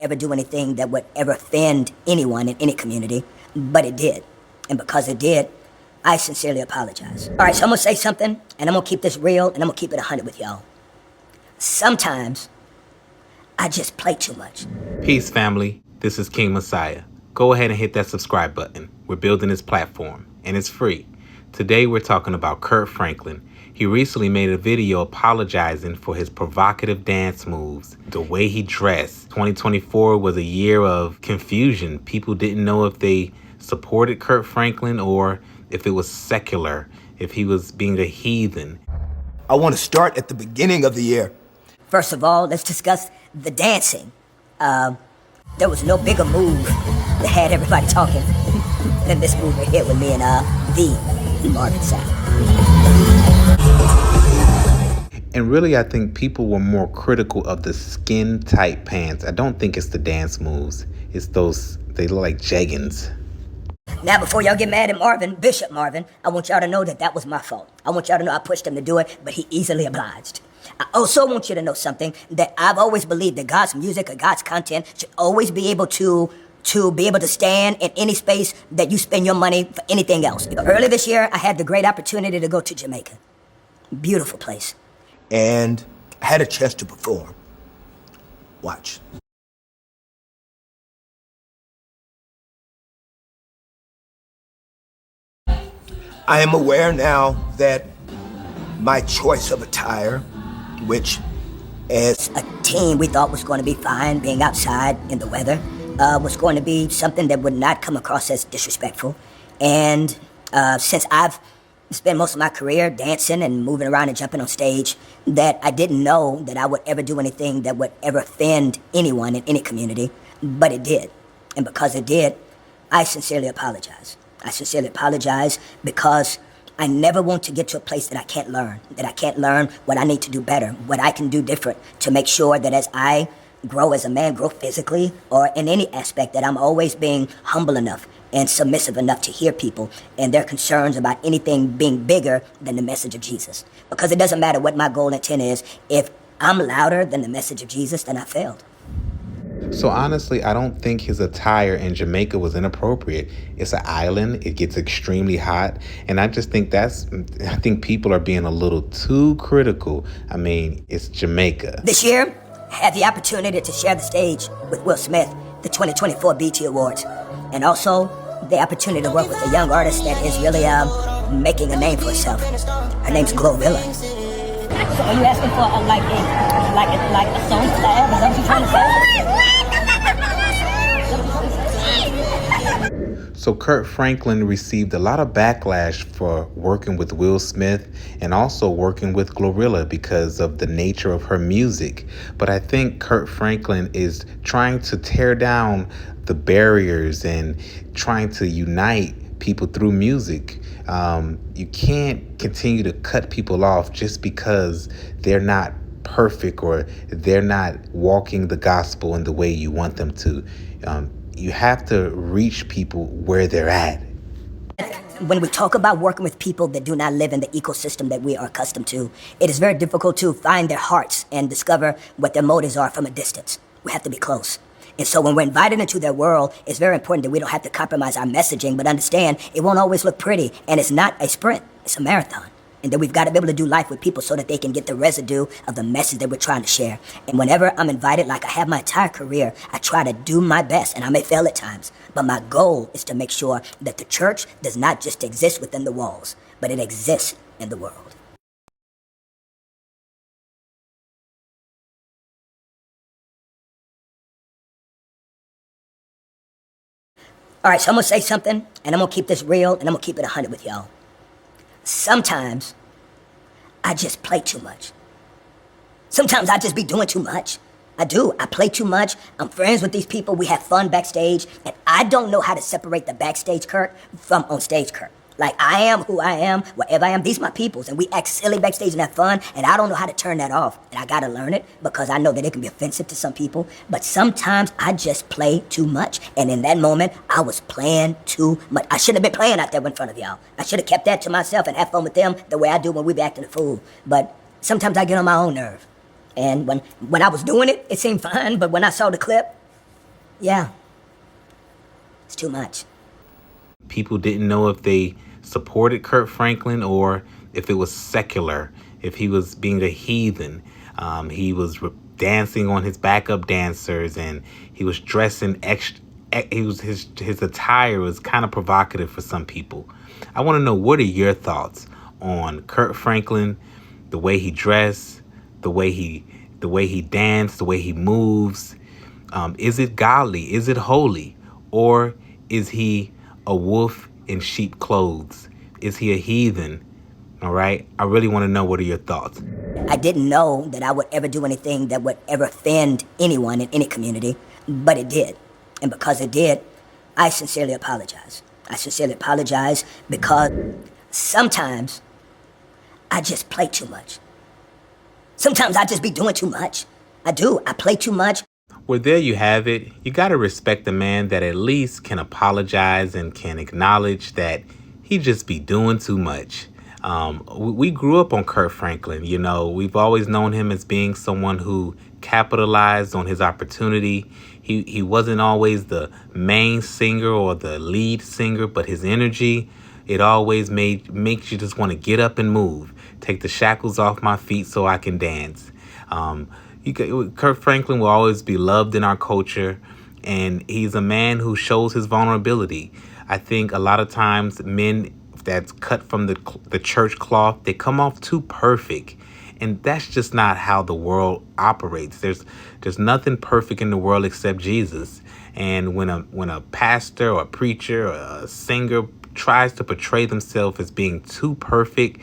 ever do anything that would ever offend anyone in any community, but it did. And because it did, I sincerely apologize. All right, so I'm gonna say something, and I'm gonna keep this real, and I'm gonna keep it 100 with y'all. Sometimes, I just play too much. Peace, family. This is King Messiah. Go ahead and hit that subscribe button. We're building this platform, and it's free. Today, we're talking about Kirk Franklin. He recently made a video apologizing for his provocative dance moves, the way he dressed. 2024 was a year of confusion. People didn't know if they supported Kirk Franklin or if it was secular, if he was being a heathen. I want to start at the beginning of the year. First of all, let's discuss the dancing. There was no bigger move that had everybody talking than this move right here with me and the Marvin Sapp. And really, I think people were more critical of the skin tight pants. I don't think it's the dance moves. It's those, they look like jeggings. Now, before y'all get mad at Marvin, Bishop Marvin, I want y'all to know that that was my fault. I want y'all to know I pushed him to do it, but he easily obliged. I also want you to know something, that I've always believed that God's music or God's content should always be able to be able to stand in any space that you spend your money for anything else. Early this year, I had the great opportunity to go to Jamaica. Beautiful place. And I had a chance to perform. Watch. I am aware now that my choice of attire, which as a team we thought was going to be fine being outside in the weather, was going to be something that would not come across as disrespectful. And since I've spent most of my career dancing and moving around and jumping on stage, that I didn't know that I would ever do anything that would ever offend anyone in any community, but it did. And because it did, I sincerely apologize. I sincerely apologize because I never want to get to a place that I can't learn what I need to do better, what I can do different to make sure that as I grow as a man, grow physically or in any aspect, that I'm always being humble enough and submissive enough to hear people and their concerns about anything being bigger than the message of Jesus. Because it doesn't matter what my goal and intent is, if I'm louder than the message of Jesus, then I failed. So honestly, I don't think his attire in Jamaica was inappropriate. It's an island. It gets extremely hot. And I just think I think people are being a little too critical. I mean, it's Jamaica. This year, I had the opportunity to share the stage with Will Smith, the 2024 BET Awards. And also, the opportunity to work with a young artist that is really making a name for herself. Her name's Glorilla. So are you asking for a song collab? Is that what you're trying to say? So Kirk Franklin received a lot of backlash for working with Will Smith and also working with Glorilla because of the nature of her music. But I think Kirk Franklin is trying to tear down the barriers and trying to unite people through music. You can't continue to cut people off just because they're not perfect or they're not walking the gospel in the way you want them to. You have to reach people where they're at. When we talk about working with people that do not live in the ecosystem that we are accustomed to, it is very difficult to find their hearts and discover what their motives are from a distance. We have to be close. And so when we're invited into their world, it's very important that we don't have to compromise our messaging, but understand it won't always look pretty, and it's not a sprint, it's a marathon. And that we've got to be able to do life with people so that they can get the residue of the message that we're trying to share. And whenever I'm invited, like I have my entire career, I try to do my best, and I may fail at times. But my goal is to make sure that the church does not just exist within the walls, but it exists in the world. All right, so I'm going to say something, and I'm going to keep this real, and I'm going to keep it 100 with y'all. Sometimes, I just play too much. Sometimes I just be doing too much. I do. I play too much. I'm friends with these people. We have fun backstage, and I don't know how to separate the backstage Kirk from on stage Kirk. Like, I am who I am, wherever I am. These are my peoples, and we act silly backstage and have fun, and I don't know how to turn that off. And I gotta learn it, because I know that it can be offensive to some people. But sometimes I just play too much, and in that moment, I was playing too much. I shouldn't have been playing out there in front of y'all. I should have kept that to myself and have fun with them the way I do when we be acting a fool. But sometimes I get on my own nerve. And when I was doing it, it seemed fine, but when I saw the clip, Yeah, it's too much. People didn't know if they supported Kirk Franklin or if it was secular, if he was being a heathen. He was dancing on his backup dancers, and he was dressing extra. He was his attire was kind of provocative for some people. I want to know, what are your thoughts on Kirk Franklin, the way he dressed, the way he danced, the way he moves? Is it godly? Is it holy? Or is he a wolf in sheep clothes? Is he a heathen? All right. I really want to know, what are your thoughts? I didn't know that I would ever do anything that would ever offend anyone in any community, but it did. And because it did, I sincerely apologize. I sincerely apologize because sometimes I just play too much. Sometimes I just be doing too much. I do. I play too much. Well, there you have it. You got to respect a man that at least can apologize and can acknowledge that he just be doing too much. We grew up on Kirk Franklin. You know, we've always known him as being someone who capitalized on his opportunity. He wasn't always the main singer or the lead singer, but his energy, it always makes you just want to get up and move. Take the shackles off my feet so I can dance. Kirk Franklin will always be loved in our culture, and he's a man who shows his vulnerability. I think a lot of times men that's cut from the church cloth, they come off too perfect. And that's just not how the world operates. There's nothing perfect in the world except Jesus. And when a pastor or a preacher or a singer tries to portray themselves as being too perfect,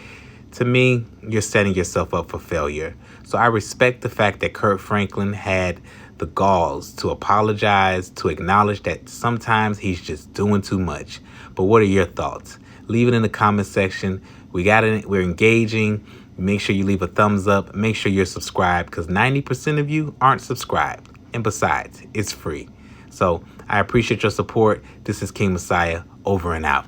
to me, you're setting yourself up for failure. So I respect the fact that Kirk Franklin had the galls to apologize, to acknowledge that sometimes he's just doing too much. But what are your thoughts? Leave it in the comment section. We're engaging. Make sure you leave a thumbs up. Make sure you're subscribed, because 90% of you aren't subscribed. And besides, it's free. So I appreciate your support. This is King Messiah, over and out.